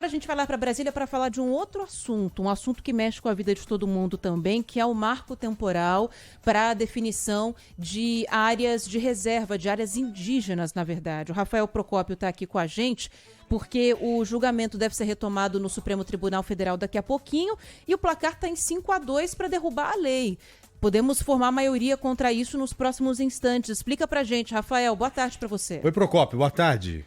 A gente vai lá para Brasília para falar de um outro assunto, um assunto que mexe com a vida de todo mundo também, que é o marco temporal para a definição de áreas de reserva, de áreas indígenas, na verdade. O Rafael Procópio está aqui com a gente, porque o julgamento deve ser retomado no Supremo Tribunal Federal daqui a pouquinho e o placar está em 5-2 para derrubar a lei. Podemos formar maioria contra isso nos próximos instantes. Explica pra gente, Rafael. Boa tarde para você. Oi, Procópio. Boa tarde.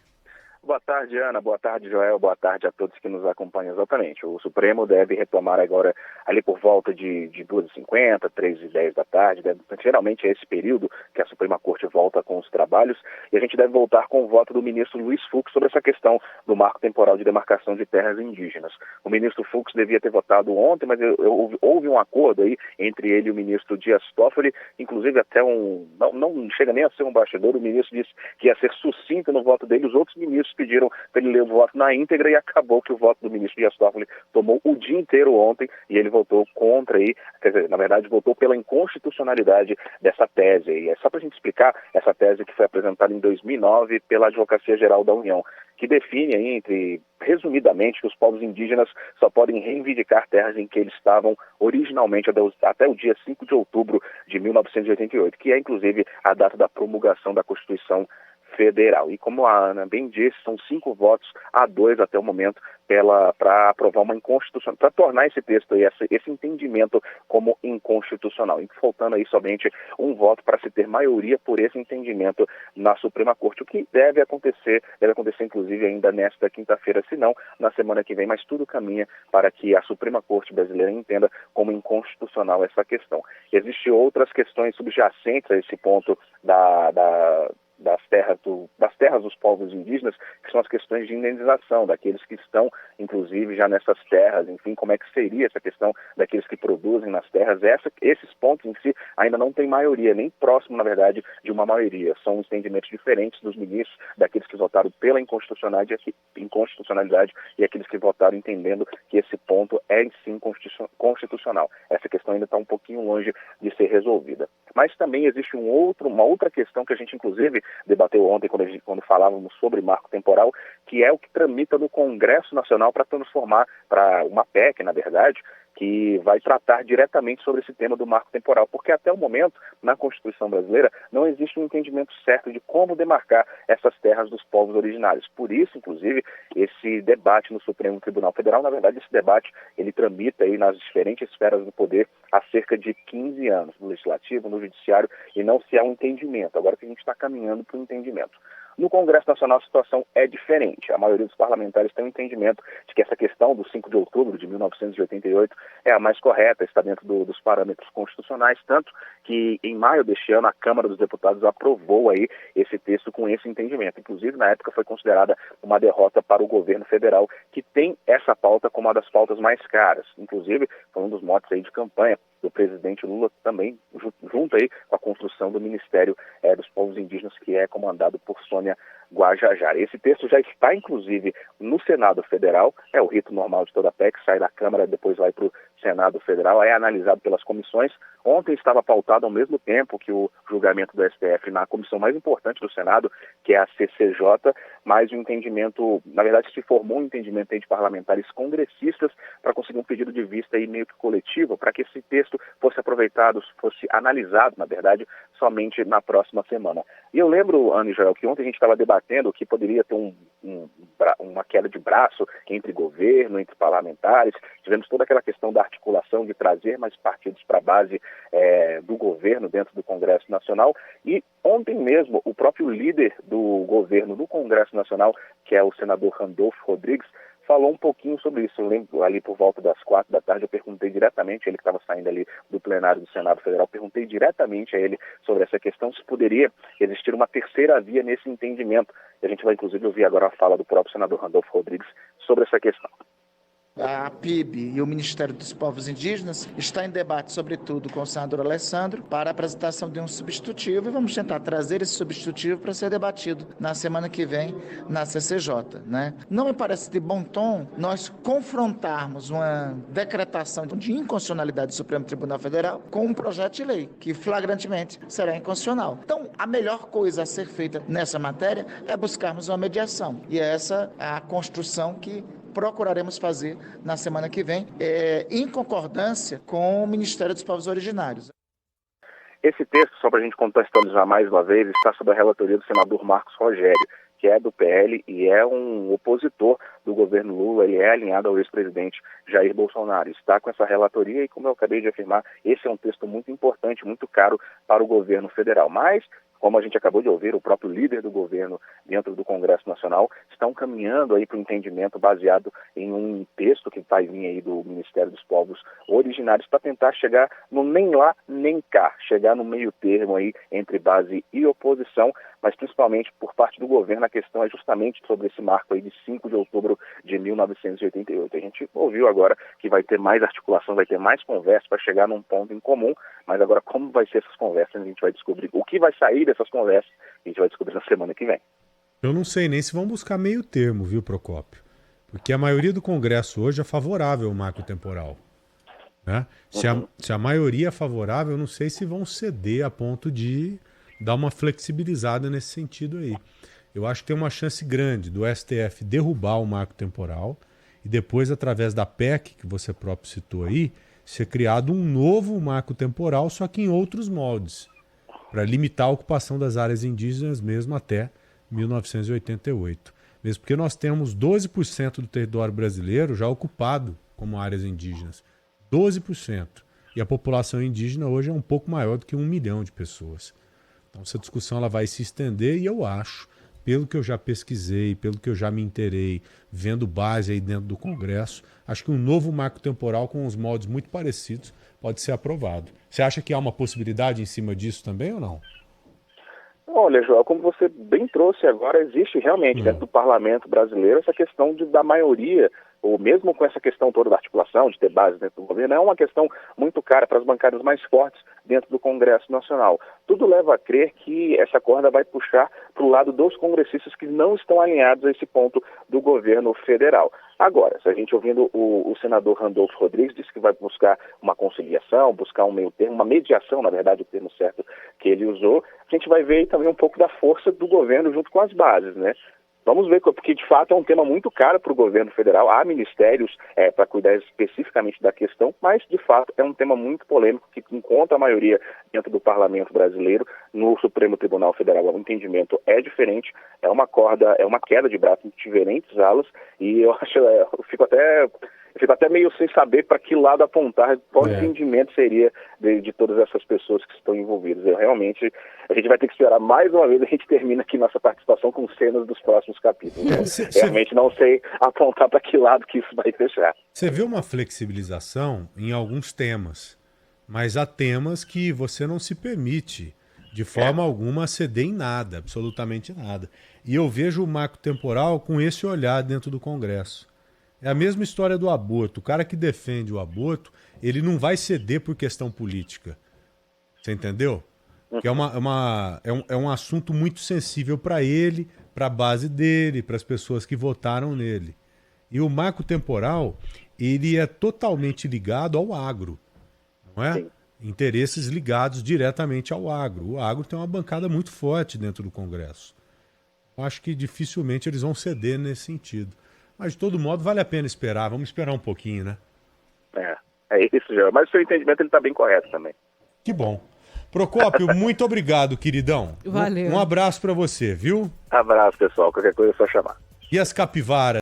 Boa tarde, Ana. Boa tarde, Joel. Boa tarde a todos que nos acompanham. Exatamente. O Supremo deve retomar agora ali por volta de 2h50, 3h10 da tarde. Geralmente é esse período que a Suprema Corte volta com os trabalhos. E a gente deve voltar com o voto do ministro Luiz Fux sobre essa questão do marco temporal de demarcação de terras indígenas. O ministro Fux devia ter votado ontem, mas houve um acordo aí entre ele e o ministro Dias Toffoli, inclusive até não chega nem a ser um bastidor. O ministro disse que ia ser sucinto no voto dele. Os outros ministros pediram para ele ler o voto na íntegra e acabou que o voto do ministro Dias Toffoli tomou o dia inteiro ontem e ele votou contra aí, quer dizer, na verdade votou pela inconstitucionalidade dessa tese. E é só para a gente explicar essa tese que foi apresentada em 2009 pela Advocacia Geral da União, que define aí, resumidamente, que os povos indígenas só podem reivindicar terras em que eles estavam originalmente até o dia 5 de outubro de 1988, que é inclusive a data da promulgação da Constituição Federal. E como a Ana bem disse, são 5-2 até o momento para aprovar uma inconstitucional, para tornar esse texto aí, esse entendimento como inconstitucional. E faltando aí somente um voto para se ter maioria por esse entendimento na Suprema Corte, o que deve acontecer inclusive ainda nesta quinta-feira, se não na semana que vem, mas tudo caminha para que a Suprema Corte brasileira entenda como inconstitucional essa questão. Existem outras questões subjacentes a esse ponto das terras dos povos indígenas, que são as questões de indenização daqueles que estão, inclusive, já nessas terras, enfim, como é que seria essa questão daqueles que produzem nas terras. Esses pontos em si ainda não tem maioria, nem próximo, na verdade, de uma maioria. São entendimentos diferentes dos ministros, daqueles que votaram pela inconstitucionalidade e aqueles que votaram entendendo que esse ponto é, em si, constitucional. Essa questão ainda está um pouquinho longe de ser resolvida. Mas também existe uma outra questão que a gente, inclusive, debateu ontem quando falávamos sobre marco temporal, que é o que tramita no Congresso Nacional para transformar para uma PEC, na verdade, que vai tratar diretamente sobre esse tema do marco temporal, porque até o momento, na Constituição brasileira, não existe um entendimento certo de como demarcar essas terras dos povos originários. Por isso, inclusive, esse debate no Supremo Tribunal Federal, na verdade, esse debate, ele tramita aí nas diferentes esferas do poder há cerca de 15 anos, no Legislativo, no Judiciário, e não se há um entendimento. Agora que a gente está caminhando para o entendimento. No Congresso Nacional a situação é diferente. A maioria dos parlamentares tem um entendimento de que essa questão do 5 de outubro de 1988 é a mais correta, está dentro dos parâmetros constitucionais, tanto que em maio deste ano a Câmara dos Deputados aprovou aí esse texto com esse entendimento. Inclusive, na época foi considerada uma derrota para o governo federal, que tem essa pauta como uma das pautas mais caras. Inclusive, foi um dos motes aí de campanha do presidente Lula também, junto aí com a construção do Ministério dos Povos Indígenas, que é comandado por Sônia Guajajara. Esse texto já está, inclusive, no Senado Federal, é o rito normal de toda a PEC, sai da Câmara, depois vai para o Senado Federal, é analisado pelas comissões. Ontem estava pautado ao mesmo tempo que o julgamento do STF na comissão mais importante do Senado, que é a CCJ, mas o entendimento, na verdade se formou um entendimento aí de parlamentares congressistas para conseguir um pedido de vista aí meio que coletivo, para que esse texto fosse aproveitado, fosse analisado, na verdade, somente na próxima semana. E eu lembro, Ana e Joel, que ontem a gente estava debatendo que poderia ter uma queda de braço entre governo, entre parlamentares. Tivemos toda aquela questão da articulação de trazer mais partidos para a base do governo dentro do Congresso Nacional. E ontem mesmo, o próprio líder do governo do Congresso Nacional, que é o senador Randolfo Rodrigues, falou um pouquinho sobre isso. Eu lembro ali por volta das 4 da tarde, eu perguntei diretamente, ele que estava saindo ali do plenário do Senado Federal, perguntei diretamente a ele sobre essa questão, se poderia existir uma terceira via nesse entendimento. E a gente vai inclusive ouvir agora a fala do próprio senador Randolfo Rodrigues sobre essa questão. A PIB e o Ministério dos Povos Indígenas está em debate, sobretudo com o senador Alessandro, para a apresentação de um substitutivo, e vamos tentar trazer esse substitutivo para ser debatido na semana que vem na CCJ, né? Não me parece de bom tom nós confrontarmos uma decretação de inconstitucionalidade do Supremo Tribunal Federal com um projeto de lei que flagrantemente será inconstitucional. Então, a melhor coisa a ser feita nessa matéria é buscarmos uma mediação, e essa é a construção que procuraremos fazer na semana que vem, em concordância com o Ministério dos Povos Originários. Esse texto, só para a gente contextualizar mais uma vez, está sob a relatoria do senador Marcos Rogério, que é do PL e é um opositor do governo Lula, ele é alinhado ao ex-presidente Jair Bolsonaro. Está com essa relatoria e, como eu acabei de afirmar, esse é um texto muito importante, muito caro para o governo federal. Mas, como a gente acabou de ouvir, o próprio líder do governo dentro do Congresso Nacional estão caminhando aí para o entendimento baseado em um texto que vai vir aí do Ministério dos Povos Originários para tentar chegar no nem lá nem cá, chegar no meio termo aí entre base e oposição, mas principalmente por parte do governo a questão é justamente sobre esse marco aí de 5 de outubro de 1988. A gente ouviu agora que vai ter mais articulação, vai ter mais conversa para chegar num ponto em comum, mas agora como vai ser essas conversas, a gente vai descobrir o que vai sair dessas conversas, a gente vai descobrir na semana que vem. Eu não sei nem se vão buscar meio termo, viu, Procópio? Porque a maioria do Congresso hoje é favorável ao marco temporal. Né? Se a maioria é favorável, eu não sei se vão ceder a ponto de dar uma flexibilizada nesse sentido aí. Eu acho que tem uma chance grande do STF derrubar o marco temporal e depois, através da PEC, que você próprio citou aí, ser criado um novo marco temporal, só que em outros moldes, para limitar a ocupação das áreas indígenas mesmo até 1988. Mesmo porque nós temos 12% do território brasileiro já ocupado como áreas indígenas. 12%. E a população indígena hoje é um pouco maior do que 1 milhão de pessoas. Então essa discussão ela vai se estender e eu acho, pelo que eu já pesquisei, pelo que eu já me inteirei, vendo base aí dentro do Congresso, acho que um novo marco temporal com uns moldes muito parecidos pode ser aprovado. Você acha que há uma possibilidade em cima disso também ou não? Olha, Joel, como você bem trouxe agora, existe realmente dentro do parlamento brasileiro essa questão da maioria, ou mesmo com essa questão toda da articulação, de ter base dentro do governo, é uma questão muito cara para as bancadas mais fortes dentro do Congresso Nacional. Tudo leva a crer que essa corda vai puxar para o lado dos congressistas que não estão alinhados a esse ponto do governo federal. Agora, se a gente ouvindo o senador Randolfo Rodrigues, disse que vai buscar uma conciliação, buscar um meio termo, uma mediação, na verdade, o termo certo que ele usou, a gente vai ver também um pouco da força do governo junto com as bases, né? Vamos ver, porque de fato é um tema muito caro para o governo federal. Há ministérios para cuidar especificamente da questão, mas de fato é um tema muito polêmico que encontra a maioria dentro do parlamento brasileiro. No Supremo Tribunal Federal o entendimento é diferente, é uma queda de braço em diferentes alas e eu fico até meio sem saber para que lado apontar, qual entendimento seria de todas essas pessoas que estão envolvidas. A gente vai ter que esperar mais uma vez, a gente termina aqui nossa participação com cenas dos próximos capítulos. Realmente não sei apontar para que lado que isso vai fechar. Você vê uma flexibilização em alguns temas, mas há temas que você não se permite de forma alguma ceder em nada, absolutamente nada. E eu vejo o marco temporal com esse olhar dentro do Congresso. É a mesma história do aborto. O cara que defende o aborto, ele não vai ceder por questão política. Você entendeu? Que é um assunto muito sensível para ele, para a base dele, para as pessoas que votaram nele. E o marco temporal, ele é totalmente ligado ao agro, não é? Sim. Interesses ligados diretamente ao agro. O agro tem uma bancada muito forte dentro do Congresso. Eu acho que dificilmente eles vão ceder nesse sentido. Mas, de todo modo, vale a pena esperar. Vamos esperar um pouquinho, né? É isso, já. Mas o seu entendimento está bem correto também. Que bom. Procópio, muito obrigado, queridão. Valeu. Um abraço para você, viu? Abraço, pessoal. Qualquer coisa é só chamar. E as capivaras?